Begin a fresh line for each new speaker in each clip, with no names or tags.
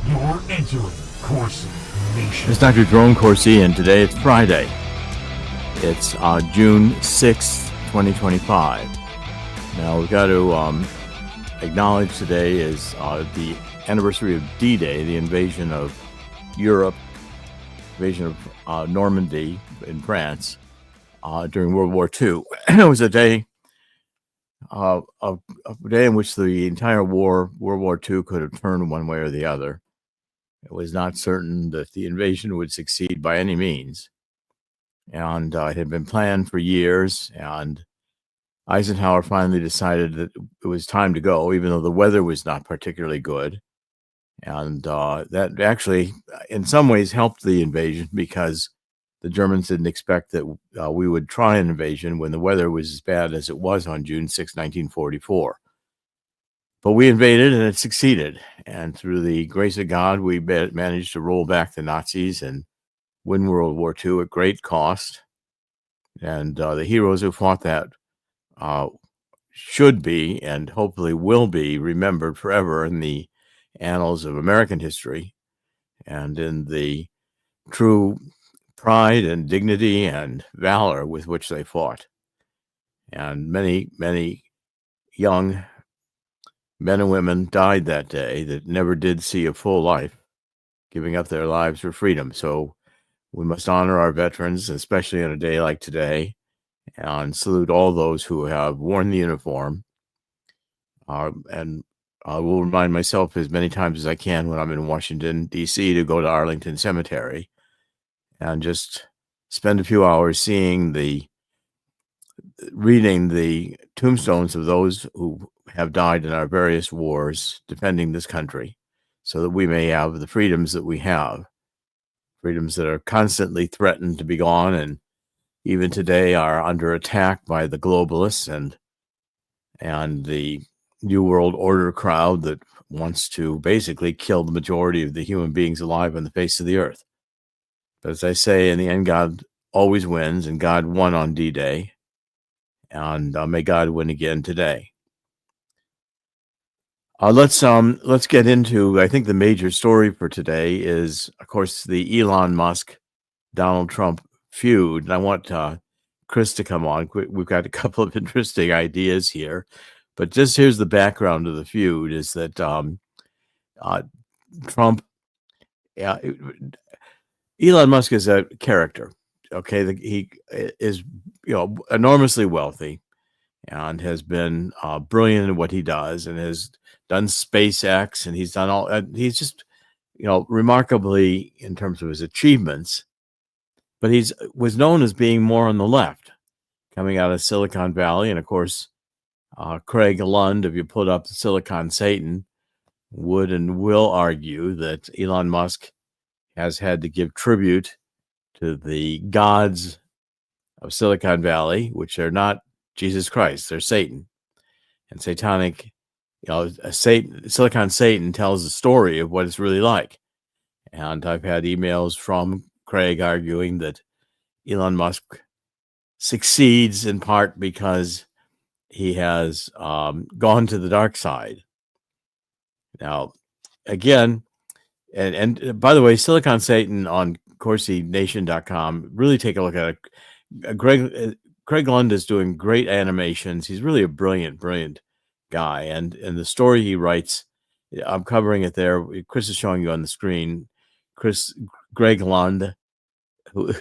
You're entering Corsi Nation.
It's Dr. Jerome Corsi, and today it's Friday. It's June 6th, 2025. Now, we've got to acknowledge today is the anniversary of D-Day, the invasion of Europe, invasion of Normandy in France during World War II. It was a day a day in which the entire World War II could have turned one way or the other. It was not certain that the invasion would succeed by any means. And it had been planned for years, and Eisenhower finally decided that it was time to go, even though the weather was not particularly good. And that actually, in some ways, helped the invasion because the Germans didn't expect that we would try an invasion when the weather was as bad as it was on June 6, 1944. But we invaded, and it succeeded. And through the grace of God, we managed to roll back the Nazis and win World War II at great cost. And the heroes who fought that should be, and hopefully will be, remembered forever in the annals of American history and in the true pride and dignity and valor with which they fought. And many, many young men and women died that day that never did see a full life, giving up their lives for freedom. So we must honor our veterans, especially on a day like today, and salute all those who have worn the uniform. And I will remind myself as many times as I can when I'm in Washington, D.C., to go to Arlington Cemetery and just spend a few hours reading the tombstones of those who have died in our various wars defending this country, so that we may have the freedoms that we have, freedoms that are constantly threatened to be gone, and even today are under attack by the globalists and the New World Order crowd that wants to basically kill the majority of the human beings alive on the face of the earth. But as I say, in the end, God always wins, and God won on D-Day, and may God win again today. Let's get into, I think the major story for today is, of course, the Elon Musk, Donald Trump feud. And I want Chris to come on. We've got a couple of interesting ideas here, but just here's the background of the feud: is that Trump, Elon Musk is a character. Okay, he is enormously wealthy and has been brilliant in what he does, and has done SpaceX, and he's done all. He's just remarkably in terms of his achievements. But he was known as being more on the left, coming out of Silicon Valley. And of course, Craig Lund, if you put up Silicon Satan, would and will argue that Elon Musk has had to give tribute to the gods of Silicon Valley, which are not Jesus Christ, they're Satan. And satanic, Silicon Satan tells the story of what it's really like. And I've had emails from Craig arguing that Elon Musk succeeds in part because he has gone to the dark side. Now, again, and by the way, Silicon Satan on CorsiNation.com, really take a look at it. Craig Lund is doing great animations. He's really a brilliant guy. And the story he writes, I'm covering it there. Chris is showing you on the screen. Greg Lund, who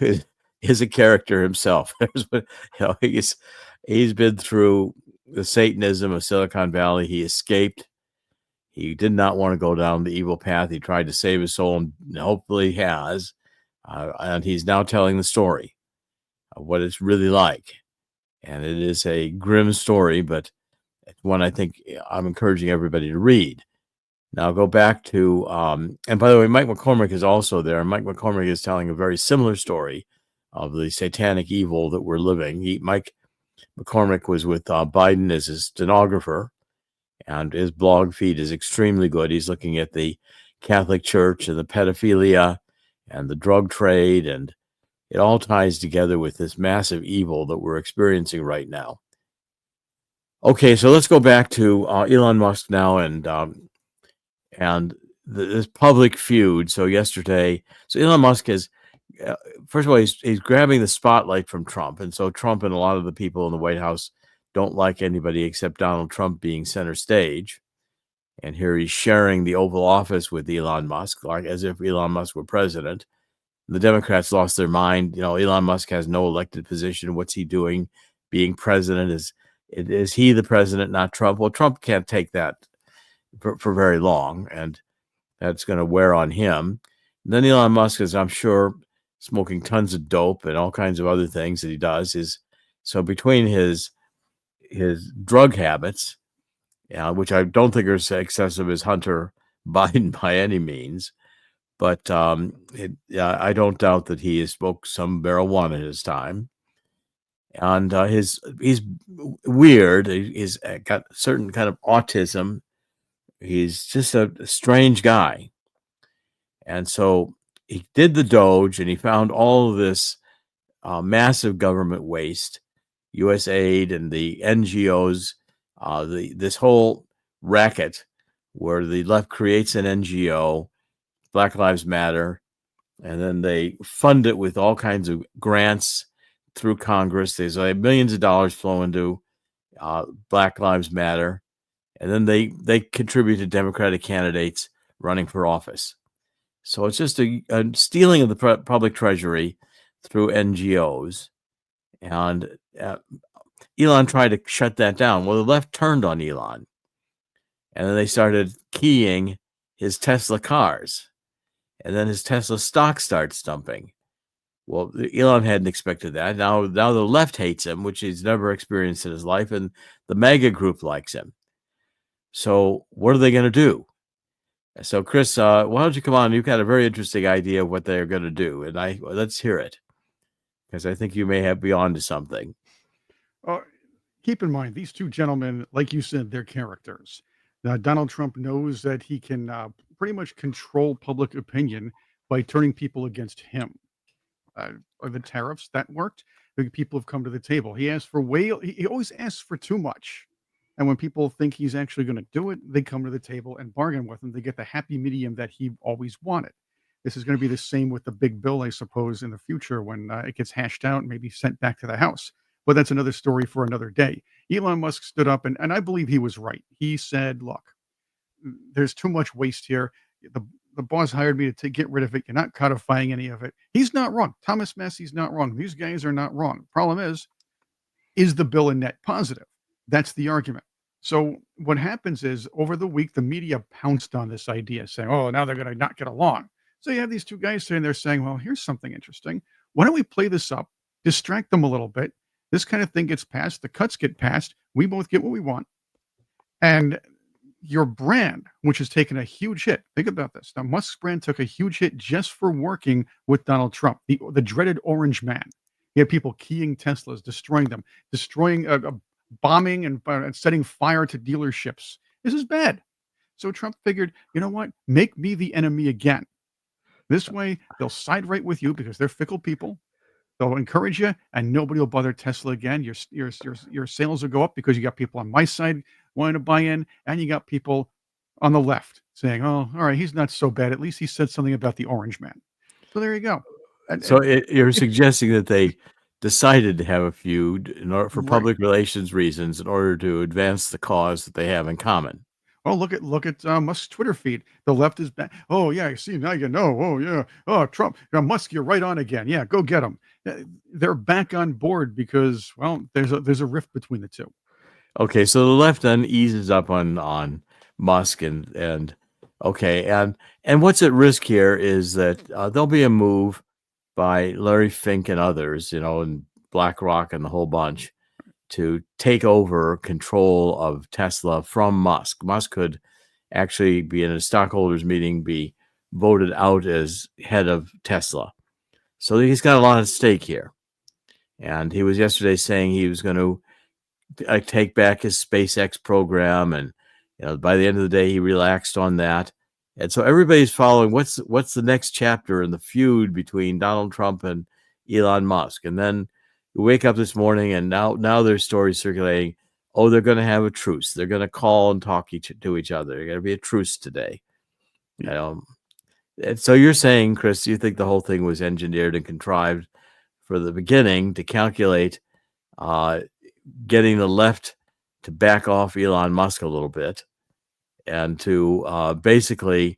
is a character himself. He's been through the Satanism of Silicon Valley. He escaped. He did not want to go down the evil path. He tried to save his soul, and hopefully has. And he's now telling the story of what it's really like. And it is a grim story, but it's one I think I'm encouraging everybody to read. Now go back to, and by the way, Mike McCormick is also there. Mike McCormick is telling a very similar story of the satanic evil that we're living. Mike McCormick was with Biden as his stenographer, and his blog feed is extremely good. He's looking at the Catholic Church and the pedophilia and the drug trade, and it all ties together with this massive evil that we're experiencing right now. Okay, so let's go back to Elon Musk now, and this public feud. So yesterday, Elon Musk is first of all, he's grabbing the spotlight from Trump, and so Trump and a lot of the people in the White House don't like anybody except Donald Trump being center stage. And here he's sharing the Oval Office with Elon Musk, like as if Elon Musk were president. The Democrats lost their mind. Elon Musk has no elected position. What's he doing being president? Is he the president, not Trump? Well, Trump can't take that for very long, and that's going to wear on him. And then Elon Musk is, I'm sure, smoking tons of dope and all kinds of other things that he does. So between his drug habits, which I don't think are as excessive as Hunter Biden by any means, but I don't doubt that he has smoked some marijuana in his time. And he's weird. He's got certain kind of autism. He's just a strange guy. And so he did the Doge, and he found all of this massive government waste, U.S. aid and the NGOs, this whole racket where the left creates an NGO, Black Lives Matter, and then they fund it with all kinds of grants through Congress. There's millions of dollars flow into Black Lives Matter, and then they contribute to Democratic candidates running for office. So it's just a stealing of the public treasury through NGOs. And Elon tried to shut that down. Well, the left turned on Elon. And then they started keying his Tesla cars. And then his Tesla stock starts dumping. Well, Elon hadn't expected that. Now the left hates him, which he's never experienced in his life. And the MAGA group likes him. So what are they going to do? So, Chris, why don't you come on? You've got a very interesting idea of what they're going to do, and let's hear it, because I think you may be on to something.
Keep in mind, these two gentlemen, like you said, they're characters. Donald Trump knows that he can pretty much control public opinion by turning people against him. Or the tariffs, that worked. The people have come to the table. He always asks for too much. And when people think he's actually going to do it, they come to the table and bargain with him. They get the happy medium that he always wanted. This is going to be the same with the big bill, I suppose, in the future when it gets hashed out and maybe sent back to the House. But that's another story for another day. Elon Musk stood up, and I believe he was right. He said, look, there's too much waste here. The boss hired me to get rid of it. You're not codifying any of it. He's not wrong. Thomas Massey's not wrong. These guys are not wrong. Problem is the bill a net positive? That's the argument. So what happens is over the week, the media pounced on this idea saying, oh, now they're going to not get along. So you have these two guys sitting there saying, well, here's something interesting. Why don't we play this up, distract them a little bit? This kind of thing gets passed. The cuts get passed. We both get what we want. And your brand, which has taken a huge hit. Think about this. Now, Musk's brand took a huge hit just for working with Donald Trump, the dreaded orange man. You have people keying Teslas, destroying them, bombing and setting fire to dealerships. This is bad. So Trump figured, you know what? Make me the enemy again. This way, they'll side right with you because they're fickle people. They'll encourage you, and nobody will bother Tesla again. Your sales will go up because you got people on my side wanting to buy in, and you got people on the left saying, "Oh, all right, he's not so bad. At least he said something about the orange man." So there you go.
You're suggesting that they decided to have a feud for
Right.
public relations reasons in order to advance the cause that they have in common.
Oh, look at Musk's Twitter feed. The left is back. Oh yeah, you see now you know. Oh yeah. Oh Trump, Musk, you're right on again. Yeah, go get him. They're back on board because there's a rift between the two.
Okay, so the left then eases up on Musk and okay, and what's at risk here is that there'll be a move by Larry Fink and others, and BlackRock and the whole bunch, to take over control of Tesla from Musk. Musk could actually be in a stockholders meeting, be voted out as head of Tesla. So he's got a lot at stake here. And he was yesterday saying he was going to take back his SpaceX program. And by the end of the day, he relaxed on that. And so everybody's following what's the next chapter in the feud between Donald Trump and Elon Musk. And then you wake up this morning and now there's stories circulating. Oh, they're going to have a truce. They're going to call and talk to each other. There's going to be a truce today. You know, and so you're saying, Chris, you think the whole thing was engineered and contrived for the beginning to calculate getting the left to back off Elon Musk a little bit and to basically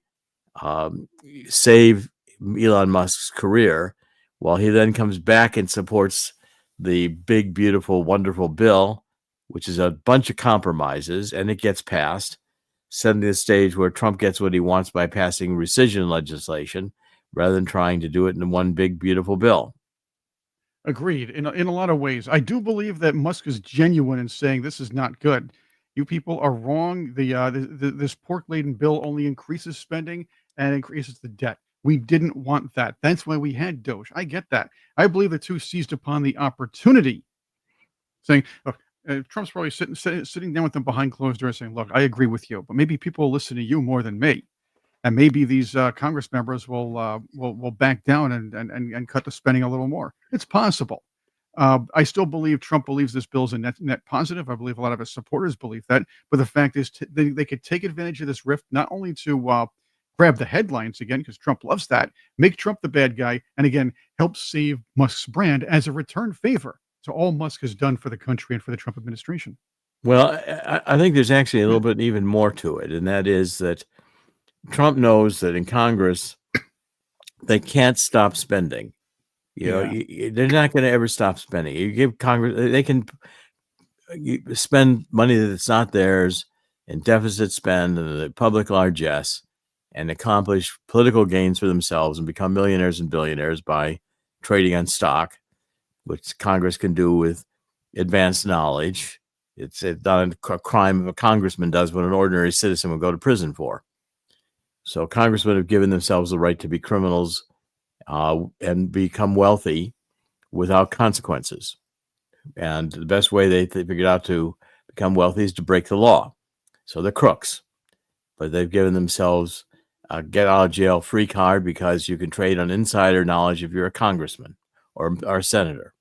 save Elon Musk's career, while he then comes back and supports the big, beautiful, wonderful bill, which is a bunch of compromises, and it gets passed, setting the stage where Trump gets what he wants by passing rescission legislation rather than trying to do it in one big, beautiful bill.
Agreed. In a lot of ways, I do believe that Musk is genuine in saying this is not good. You people are wrong. This pork laden bill only increases spending and increases the debt. We didn't want that. That's why we had Doge. I get that. I believe the two seized upon the opportunity, saying, "Look, Trump's probably sitting down with them behind closed doors, saying, look, I agree with you, but maybe people will listen to you more than me." And maybe these Congress members will back down and cut the spending a little more. It's possible. I still believe Trump believes this bill is a net positive. I believe a lot of his supporters believe that. But the fact is, they could take advantage of this rift not only to grab the headlines again, because Trump loves that, make Trump the bad guy, and again help save Musk's brand as a return favor to all Musk has done for the country and for the Trump administration.
Well, I think there's actually a little bit even more to it, and that is that Trump knows that in Congress, they can't stop spending. You know, they're not going to ever stop spending. You give Congress, they can spend money that's not theirs and deficit spend and the public largesse and accomplish political gains for themselves and become millionaires and billionaires by trading on stock, which Congress can do with advanced knowledge. It's not a crime a congressman does what an ordinary citizen would go to prison for. So congressmen have given themselves the right to be criminals and become wealthy without consequences. And the best way they figured out to become wealthy is to break the law. So they're crooks, but they've given themselves a get out of jail free card because you can trade on insider knowledge if you're a congressman or a senator.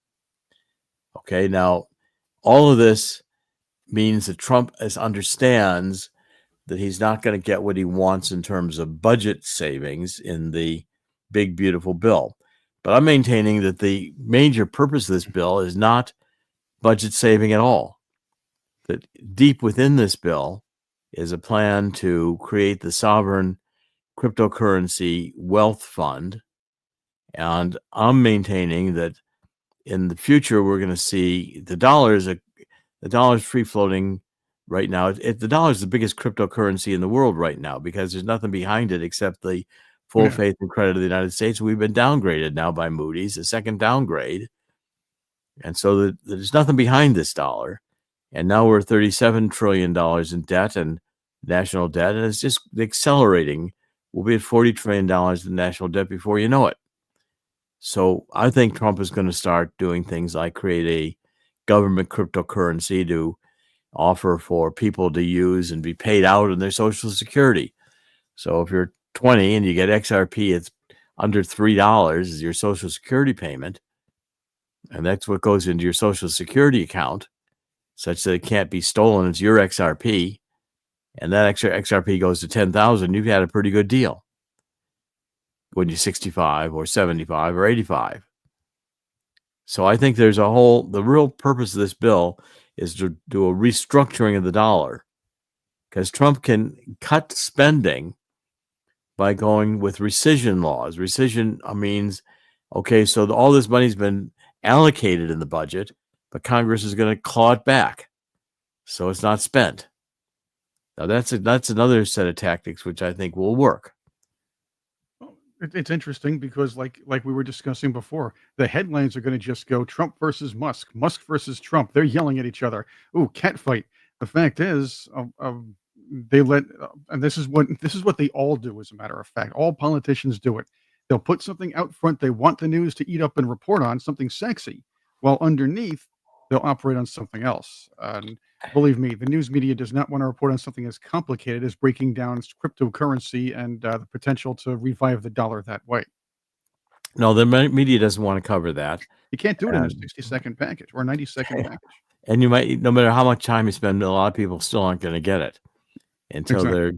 Okay, now all of this means that Trump understands that he's not going to get what he wants in terms of budget savings in the big, beautiful bill. But I'm maintaining that the major purpose of this bill is not budget saving at all. That deep within this bill is a plan to create the sovereign cryptocurrency wealth fund. And I'm maintaining that in the future, we're going to see the dollar is free floating right now. The dollar is the biggest cryptocurrency in the world right now because there's nothing behind it except the full faith and credit of the United States. We've been downgraded now by Moody's, a second downgrade. And so there's nothing behind this dollar. And now we're $37 trillion in debt and national debt, and it's just accelerating. We'll be at $40 trillion in national debt before you know it. So I think Trump is going to start doing things like create a government cryptocurrency to offer for people to use and be paid out in their Social Security. So if you're 20 and you get XRP, it's under $3 is your Social Security payment. And that's what goes into your Social Security account, such that it can't be stolen. It's your XRP. And that extra XRP goes to 10,000. You've had a pretty good deal when you're 65 or 75 or 85. So I think there's the real purpose of this bill is to do a restructuring of the dollar, because Trump can cut spending by going with rescission laws. Rescission means, okay, so all this money's been allocated in the budget, but Congress is going to claw it back, so it's not spent. Now that's another set of tactics which I think will work.
It's interesting because, like we were discussing before, the headlines are going to just go Trump versus Musk, Musk versus Trump. They're yelling at each other. Ooh, cat fight. The fact is, they let, and this is what they all do. As a matter of fact, all politicians do it. They'll put something out front they want the news to eat up and report on, something sexy, while underneath they'll operate on something else. And believe me, the news media does not want to report on something as complicated as breaking down cryptocurrency and the potential to revive the dollar that way.
No, the media doesn't want to cover that.
You can't do it in a 60-second package or a 90-second package.
And you might, no matter how much time you spend, a lot of people still aren't going to get it. until
Exactly.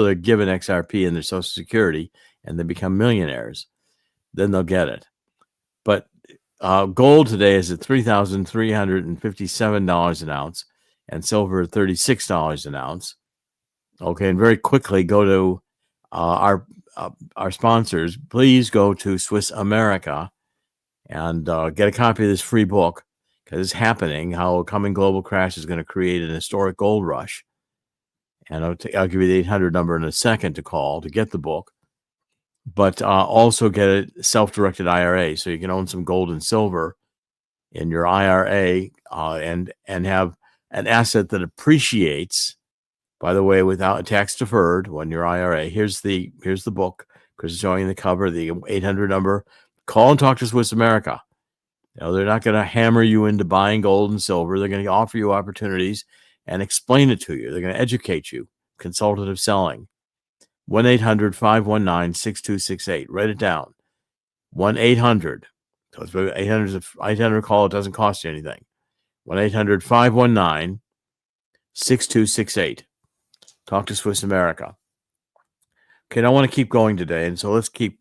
they're given XRP and their Social Security, and they become millionaires. Then they'll get it. But gold today is at $3,357 an ounce, and silver at $36 an ounce. Okay, and very quickly go to our sponsors. Please go to Swiss America and get a copy of this free book, because it's happening. How a coming global crash is going to create an historic gold rush. And I'll give you the 800 number in a second to call to get the book. But also get a self-directed IRA, so you can own some gold and silver in your IRA and have an asset that appreciates, by the way, without tax deferred when your IRA. Here's the book. Chris is showing the cover, the 800 number. Call and talk to Swiss America. They're not going to hammer you into buying gold and silver. They're going to offer you opportunities and explain it to you. They're going to educate you. Consultative selling. 1-800-519-6268. Write it down. 1-800. So it's 800 call. It doesn't cost you anything. 1-800-519-6268. Talk to Swiss America. Okay, I want to keep going today, and so let's keep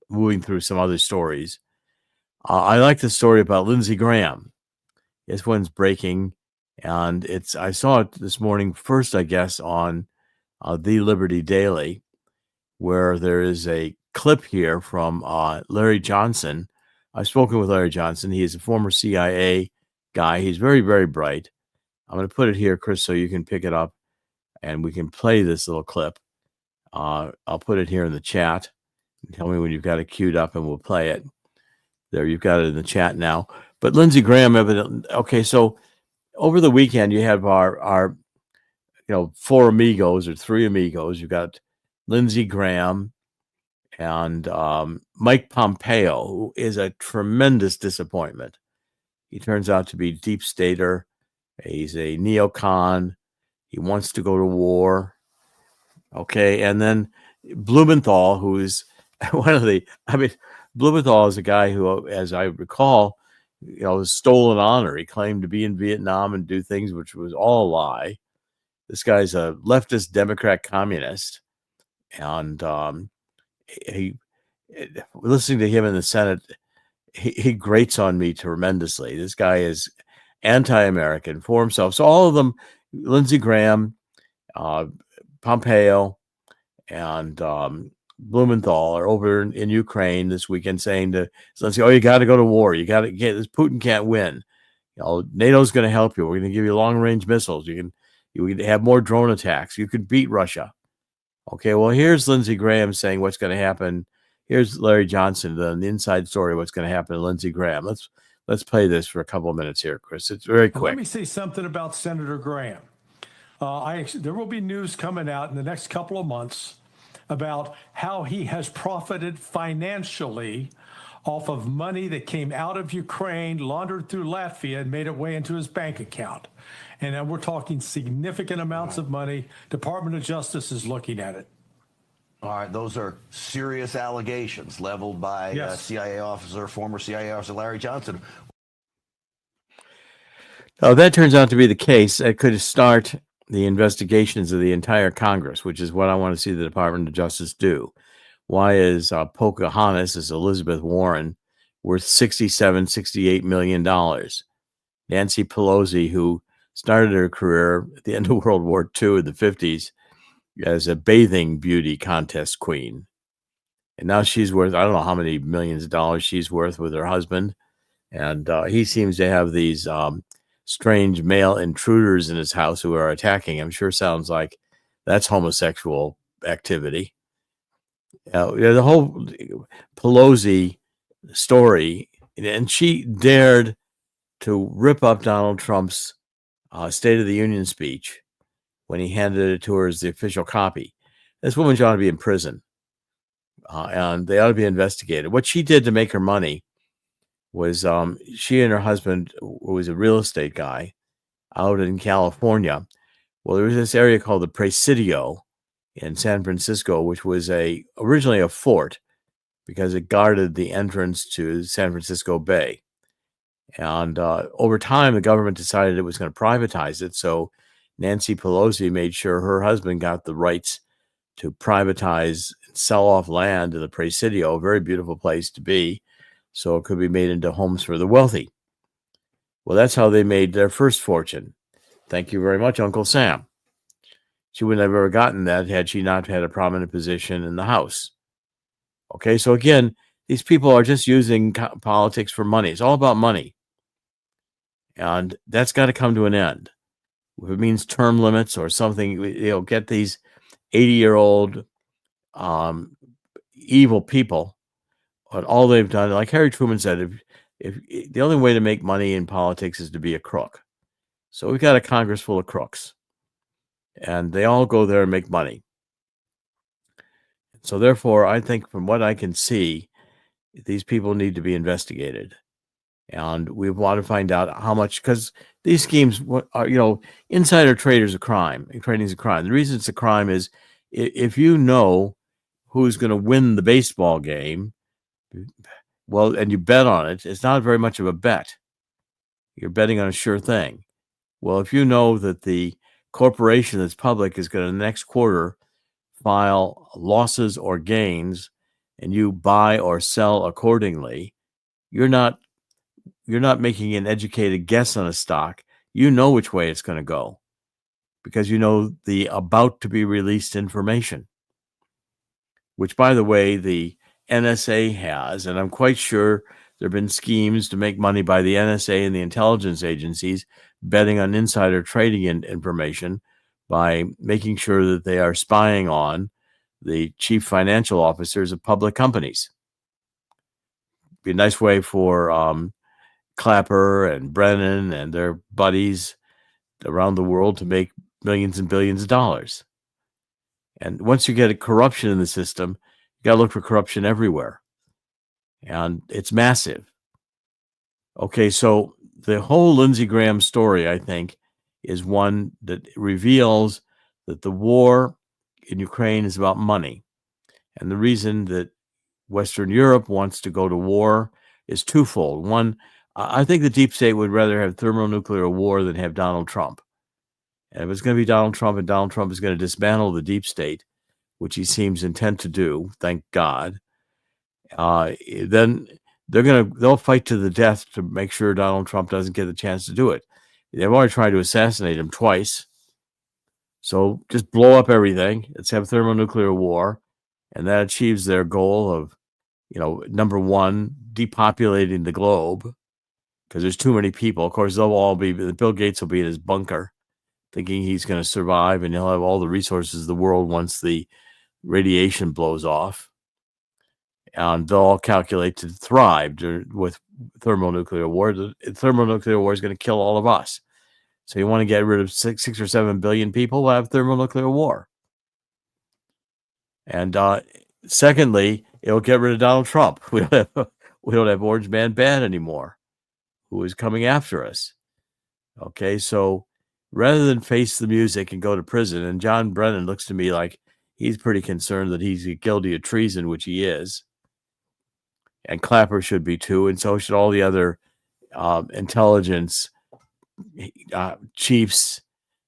moving through some other stories. I like the story about Lindsey Graham. This one's breaking, and I saw it this morning first, I guess, on The Liberty Daily, where there is a clip here from Larry Johnson. I've spoken with Larry Johnson. He is a former CIA guy. He's very, very bright. I'm going to put it here, Chris, so you can pick it up and we can play this little clip. I'll put it here in the chat. Tell me when you've got it queued up and we'll play it. There, you've got it in the chat now. But Lindsey Graham, evidently, okay, so over the weekend you have our four amigos or three amigos. You've got Lindsey Graham and Mike Pompeo, who is a tremendous disappointment. He turns out to be deep stater. He's a neocon. He wants to go to war. Okay, and then Blumenthal, who is Blumenthal is a guy who, as I recall, was stolen honor. He claimed to be in Vietnam and do things which was all a lie. This guy's a leftist Democrat communist, and listening to him in the Senate, he grates on me tremendously. This guy is anti-American for himself. So all of them, Lindsey Graham, Pompeo, and Blumenthal are over in Ukraine this weekend saying to Zelenskyy, "Oh, you got to go to war. You got to get this. Putin can't win. NATO's going to help you. We're going to give you long-range missiles. You can have more drone attacks. You could beat Russia." Okay, well, here's Lindsey Graham saying what's going to happen. Here's Larry Johnson, the inside story, what's going to happen to Lindsey Graham. Let's play this for a couple of minutes here, Chris. It's very quick.
Let me say something about Senator Graham. There will be news coming out in the next couple of months about how he has profited financially off of money that came out of Ukraine, laundered through Latvia, and made its way into his bank account. And then we're talking significant amounts of money. Department of Justice is looking at it.
All right, those are serious allegations leveled by former CIA officer Larry Johnson.
Oh, that turns out to be the case. It could start the investigations of the entire Congress, which is what I want to see the Department of Justice do. Why is Pocahontas, is Elizabeth Warren, worth $68 million? Nancy Pelosi, who started her career at the end of World War II in the 50s as a bathing beauty contest queen. And now she's worth, I don't know how many millions of dollars she's worth with her husband. And he seems to have these strange male intruders in his house who are attacking him. Sure sounds like that's homosexual activity. The whole Pelosi story, and she dared to rip up Donald Trump's State of the Union speech when he handed it to her as the official copy. This woman ought to be in prison, and they ought to be investigated. What she did to make her money was she and her husband, who was a real estate guy out in California. Well, there was this area called the Presidio in San Francisco, which was originally a fort because it guarded the entrance to San Francisco Bay. And over time, the government decided it was going to privatize it. So Nancy Pelosi made sure her husband got the rights to privatize and sell off land in the Presidio, a very beautiful place to be, so it could be made into homes for the wealthy. Well, that's how they made their first fortune. Thank you very much, Uncle Sam. She wouldn't have ever gotten that had she not had a prominent position in the House. Okay, so again, these people are just using politics for money. It's all about money. And that's got to come to an end. If it means term limits or something, get these 80-year-old evil people, and all they've done, like Harry Truman said, if the only way to make money in politics is to be a crook. So we've got a Congress full of crooks, and they all go there and make money. So therefore, I think from what I can see, these people need to be investigated. And we want to find out how much, because these schemes are, insider traders a crime. Trading is a crime. The reason it's a crime is if you know who's going to win the baseball game, well, and you bet on it, it's not very much of a bet. You're betting on a sure thing. Well, if you know that the corporation that's public is going to next quarter file losses or gains, and you buy or sell accordingly, you're not making an educated guess on a stock. You know which way it's going to go because you know the about to be released information, which, by the way, the NSA has, and I'm quite sure there have been schemes to make money by the NSA and the intelligence agencies betting on insider trading information by making sure that they are spying on the chief financial officers of public companies. Be a nice way for Clapper and Brennan and their buddies around the world to make millions and billions of dollars. And once you get a corruption in the system, you got to look for corruption everywhere. And it's massive. Okay, so the whole Lindsey Graham story, I think, is one that reveals that the war in Ukraine is about money. And the reason that Western Europe wants to go to war is twofold. One, I think the deep state would rather have thermonuclear war than have Donald Trump. And if it's going to be Donald Trump and Donald Trump is going to dismantle the deep state, which he seems intent to do, thank God, then they'll fight to the death to make sure Donald Trump doesn't get the chance to do it. They've already tried to assassinate him twice. So just blow up everything. Let's have thermonuclear war. And that achieves their goal of, number one, depopulating the globe because there's too many people. Of course, Bill Gates will be in his bunker thinking he's going to survive and he'll have all the resources of the world once the radiation blows off. And they'll all calculate to thrive with thermonuclear war. The thermonuclear war is going to kill all of us. So you want to get rid of 6 or 7 billion people? We'll have thermonuclear war. And secondly, it'll get rid of Donald Trump. We don't have Orange Man Bad anymore, who is coming after us. Okay, so rather than face the music and go to prison, and John Brennan looks to me like he's pretty concerned that he's guilty of treason, which he is. And Clapper should be too, and so should all the other intelligence chiefs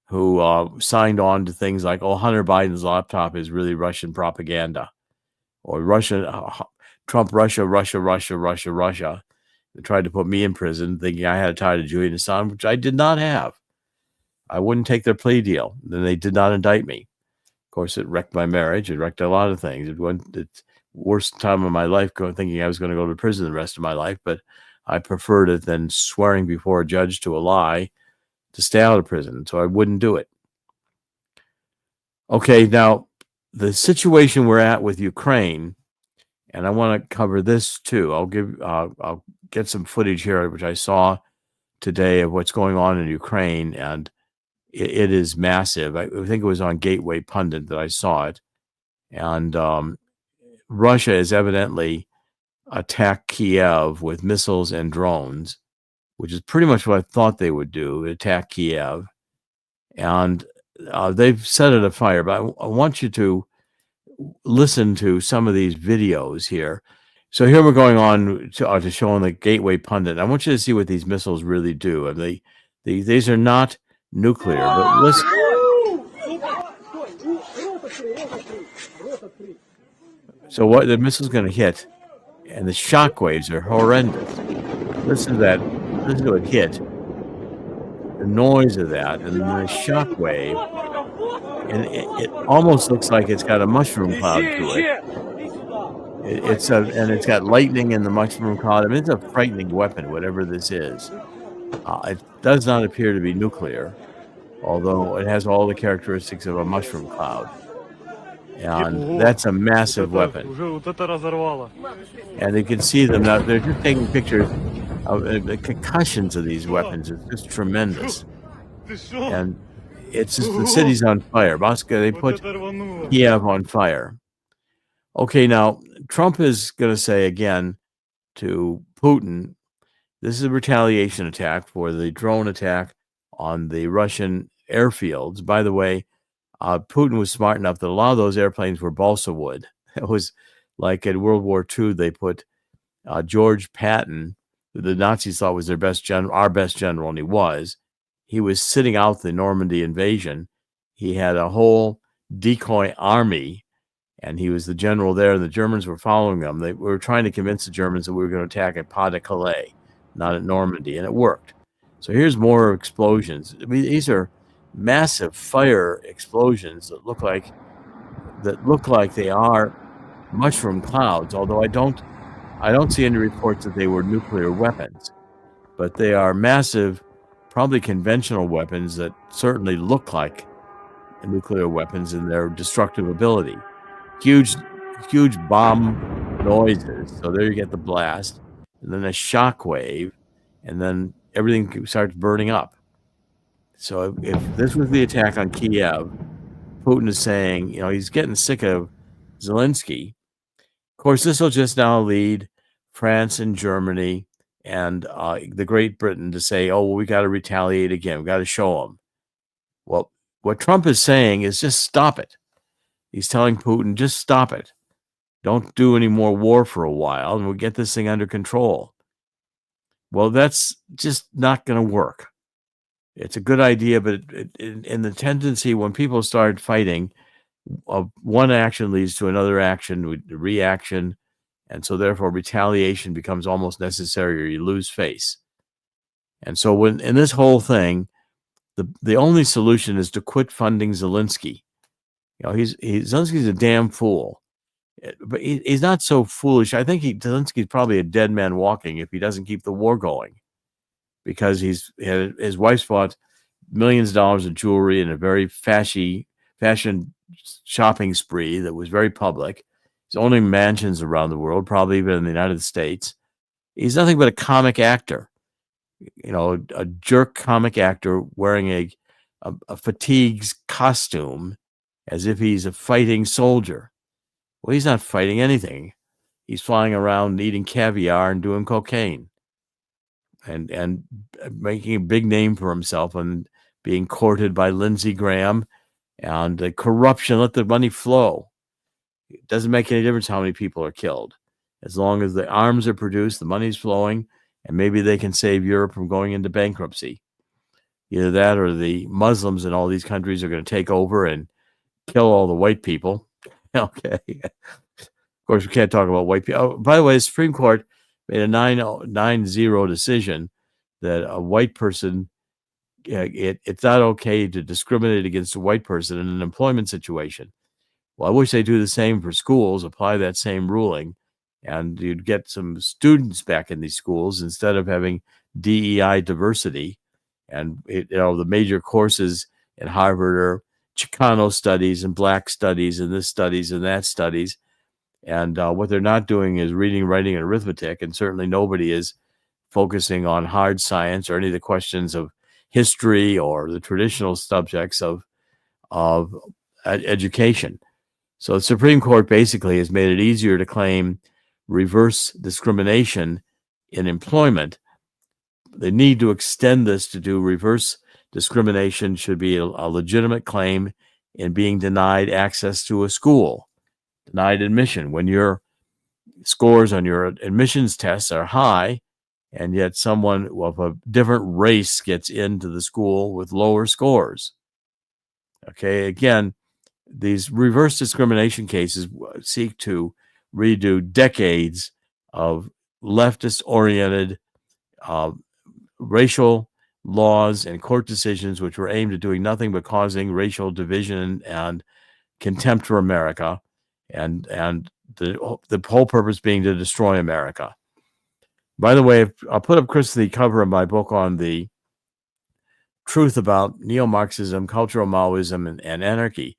who signed on to things like, Hunter Biden's laptop is really Russian propaganda, or Trump, Russia. They tried to put me in prison thinking I had a tie to Julian Assange, which I did not have. I wouldn't take their plea deal. Then they did not indict me. Of course, it wrecked my marriage. It wrecked a lot of things. It went the worst time of my life thinking I was going to go to prison the rest of my life, but I preferred it than swearing before a judge to a lie to stay out of prison, so I wouldn't do it. Okay, now the situation we're at with Ukraine, and I want to cover this too. I'll get some footage here, which I saw today of what's going on in Ukraine, and it is massive. I think it was on Gateway Pundit that I saw it, and Russia has evidently attacked Kiev with missiles and drones, which is pretty much what I thought they would do, attack Kiev. And they've set it afire. But I want you to listen to some of these videos here. So here we're going on to show on the Gateway Pundit. I want you to see what these missiles really do. And these are not nuclear. But listen. So what the missile's going to hit, and the shock waves are horrendous. Listen to that. Listen to it hit. The noise of that, and the shock wave, and it almost looks like it's got a mushroom cloud to it. And it's got lightning in the mushroom cloud. I mean, it's a frightening weapon, whatever this is. It does not appear to be nuclear, although it has all the characteristics of a mushroom cloud. And that's a massive weapon. And you can see them now. They're just taking pictures of the concussions of these weapons. It's just tremendous. And it's just the city's on fire. Moscow, they put Kiev on fire. Okay, now Trump is going to say again to Putin, this is a retaliation attack for the drone attack on the Russian airfields. By the way, Putin was smart enough that a lot of those airplanes were balsa wood. It was like in World War II, they put George Patton, who the Nazis thought was their best general, our best general, and he was. He was sitting out the Normandy invasion. He had a whole decoy army, and he was the general there, and the Germans were following them. They were trying to convince the Germans that we were going to attack at Pas de Calais, not at Normandy, and it worked. So here's more explosions. I mean, these are massive fire explosions that look like they are mushroom clouds, although I don't see any reports that they were nuclear weapons, but they are massive, probably conventional weapons that certainly look like nuclear weapons in their destructive ability. Huge bomb noises. So there you get the blast, and then a shock wave, and then everything starts burning up. So if this was the attack on Kiev, Putin is saying, he's getting sick of Zelenskyy. Of course, this will just now lead France and Germany and the Great Britain to say, oh, well, we got to retaliate again. We got to show them. Well, what Trump is saying is just stop it. He's telling Putin, just stop it. Don't do any more war for a while, and we'll get this thing under control. Well, that's just not going to work. It's a good idea, but in the tendency, when people start fighting, one action leads to another action, reaction, and so therefore retaliation becomes almost necessary, or you lose face. And so in this whole thing, the only solution is to quit funding Zelenskyy. Zelensky's a damn fool, but he's not so foolish. I think Zelensky's probably a dead man walking if he doesn't keep the war going, because his wife's bought millions of dollars of jewelry in a very fashion shopping spree that was very public. He's owning mansions around the world, probably even in the United States. He's nothing but a comic actor, a jerk comic actor wearing a fatigues costume as if he's a fighting soldier. Well, he's not fighting anything. He's flying around eating caviar and doing cocaine and making a big name for himself and being courted by Lindsey Graham and the corruption. Let the money flow. It doesn't make any difference how many people are killed. As long as the arms are produced, the money's flowing, and maybe they can save Europe from going into bankruptcy. Either that or the Muslims in all these countries are going to take over and kill all the white people. Okay. Of course, we can't talk about white people. Oh, by the way, the Supreme Court made a 9-0 decision that a white person, it's not okay to discriminate against a white person in an employment situation. Well, I wish they do the same for schools, apply that same ruling, and you'd get some students back in these schools instead of having DEI diversity. And the major courses at Harvard are Chicano studies and black studies and this studies and that studies. And what they're not doing is reading, writing, and arithmetic. And certainly nobody is focusing on hard science or any of the questions of history or the traditional subjects of education. So the Supreme Court basically has made it easier to claim reverse discrimination in employment. They need to extend this to do reverse discrimination should be a legitimate claim in being denied access to a school, denied admission. When your scores on your admissions tests are high, and yet someone of a different race gets into the school with lower scores. Okay, again, these reverse discrimination cases seek to redo decades of leftist-oriented racial laws and court decisions which were aimed at doing nothing but causing racial division and contempt for America, and the whole purpose being to destroy America. By the way, I'll put up, Chris, the cover of my book on the truth about neo-Marxism, cultural Maoism, and anarchy.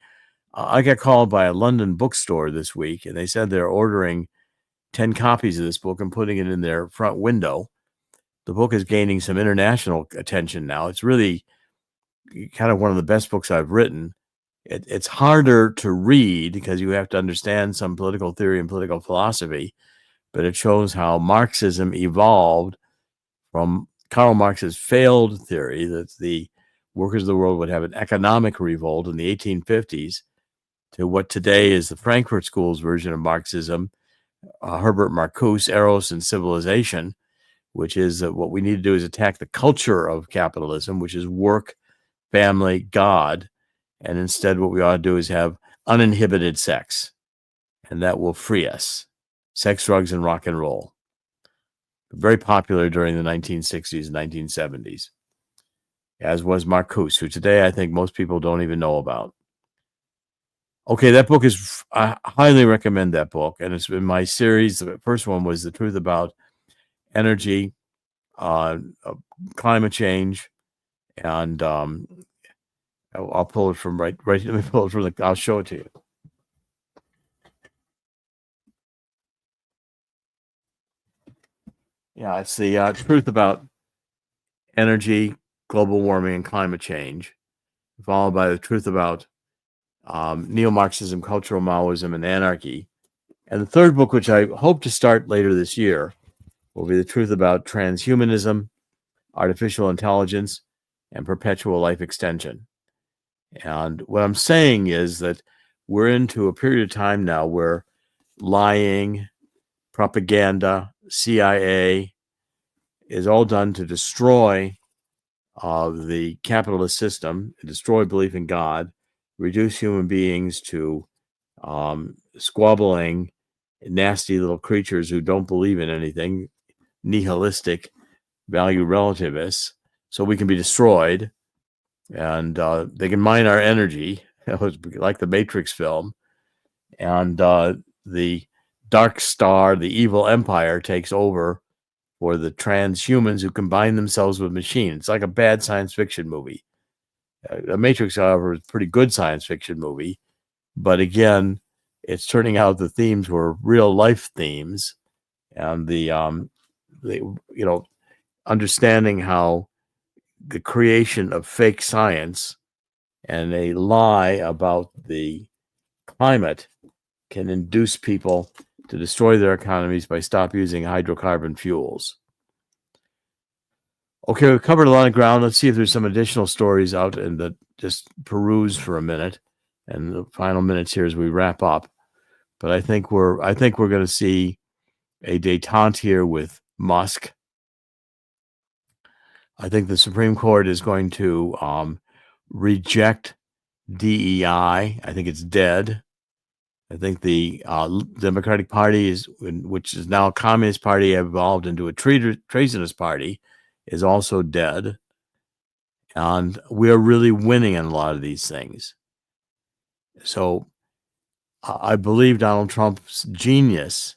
I got called by a London bookstore this week, and they said they're ordering 10 copies of this book and putting it in their front window. The book is gaining some international attention now. It's really kind of one of the best books I've written. It's harder to read because you have to understand some political theory and political philosophy, but it shows how Marxism evolved from Karl Marx's failed theory that the workers of the world would have an economic revolt in the 1850s to what today is the Frankfurt School's version of Marxism, Herbert Marcuse, Eros and Civilization, which is that what we need to do is attack the culture of capitalism, which is work, family, God, and instead what we ought to do is have uninhibited sex, and that will free us. Sex, drugs, and rock and roll. Very popular during the 1960s and 1970s, as was Marcuse, who today I think most people don't even know about. Okay, that book is, I highly recommend that book, and it's in my series. The first one was The Truth About Energy, Climate Change, and I'll pull it from right. Let me pull it from the. I'll show it to you. Yeah, it's the truth about energy, global warming, and climate change, followed by the truth about neo-Marxism, cultural Maoism, and anarchy. And the third book, which I hope to start later this year, will be the truth about transhumanism, artificial intelligence, and perpetual life extension. And what I'm saying is that we're into a period of time now where lying, propaganda, CIA is all done to destroy the capitalist system, destroy belief in God, reduce human beings to squabbling, nasty little creatures who don't believe in anything, nihilistic value relativists, so we can be destroyed. And they can mine our energy, like the Matrix film. And the dark star, the evil empire, takes over for the transhumans who combine themselves with machines. It's like a bad science fiction movie. The Matrix, however, is a pretty good science fiction movie. But again, it's turning out the themes were real life themes. And understanding how the creation of fake science and a lie about the climate can induce people to destroy their economies by stop using hydrocarbon fuels. Okay, we've covered a lot of ground. Let's see if there's some additional stories out and that just peruse for a minute, and the final minutes here as we wrap up. But I think we're going to see a détente here with Musk. I think the Supreme Court is going to reject DEI. I think it's dead. I think the Democratic Party, which is now a communist party, evolved into a treasonous party, is also dead. And we are really winning in a lot of these things. So I believe Donald Trump's genius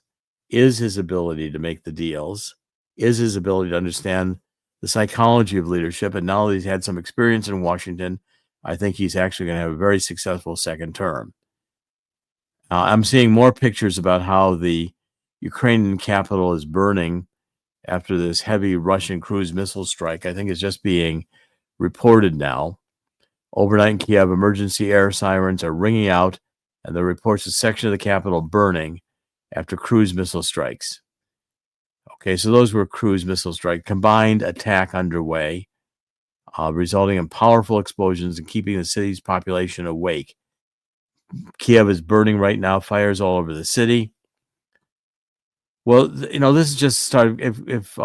is his ability to make the deals, is his ability to understand the psychology of leadership. And now that he's had some experience in Washington, I think he's actually going to have a very successful second term. I'm seeing more pictures about how the Ukrainian capital is burning after this heavy Russian cruise missile strike. I think it's just being reported now. Overnight in Kiev, emergency air sirens are ringing out, and there are reports a section of the capital burning after cruise missile strikes. Okay, so those were cruise missile strike, combined attack underway, resulting in powerful explosions and keeping the city's population awake. Kiev is burning right now, fires all over the city. Well, this is just started. If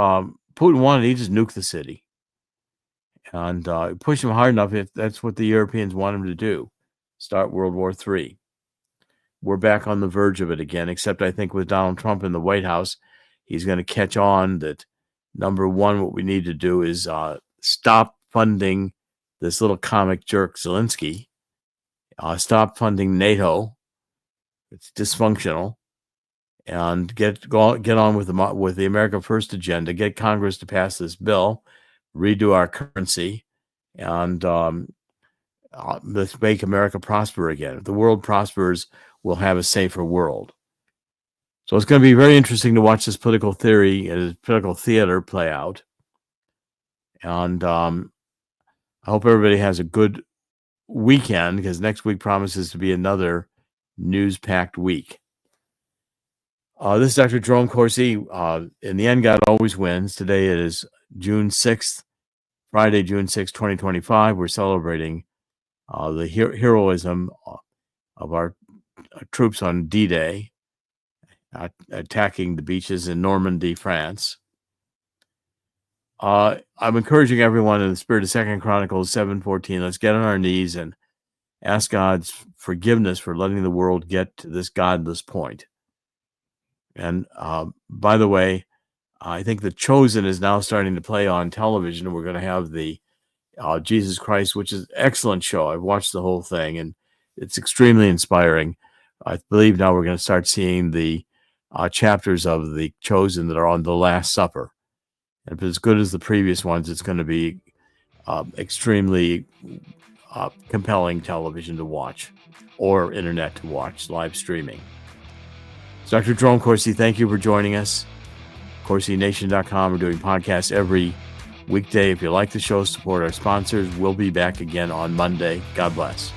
Putin wanted, he just nuked the city. And push him hard enough if that's what the Europeans want him to do, start World War III. We're back on the verge of it again, except I think with Donald Trump in the White House, he's going to catch on that, number one, what we need to do is stop funding this little comic jerk Zelensky, stop funding NATO. It's dysfunctional. And get on with the America First agenda, get Congress to pass this bill, redo our currency, and let's make America prosper again. If the world prospers, we'll have a safer world. So it's going to be very interesting to watch this political theory and political theater play out. And I hope everybody has a good weekend, because next week promises to be another news-packed week. This is Dr. Jerome Corsi. In the end, God always wins. Today it is June 6th, Friday, June 6th, 2025. We're celebrating the heroism of our troops on D-Day, attacking the beaches in Normandy, France. I'm encouraging everyone in the spirit of 2 Chronicles 7:14. Let's get on our knees and ask God's forgiveness for letting the world get to this godless point. And by the way, I think The Chosen is now starting to play on television. We're going to have the Jesus Christ, which is an excellent show. I've watched the whole thing, and it's extremely inspiring. I believe now we're going to start seeing the chapters of The Chosen that are on the Last Supper. And if it's as good as the previous ones, it's going to be extremely compelling television to watch, or internet to watch, live streaming. Dr. Jerome Corsi, thank you for joining us. CorsiNation.com. We're doing podcasts every weekday. If you like the show, support our sponsors. We'll be back again on Monday. God bless.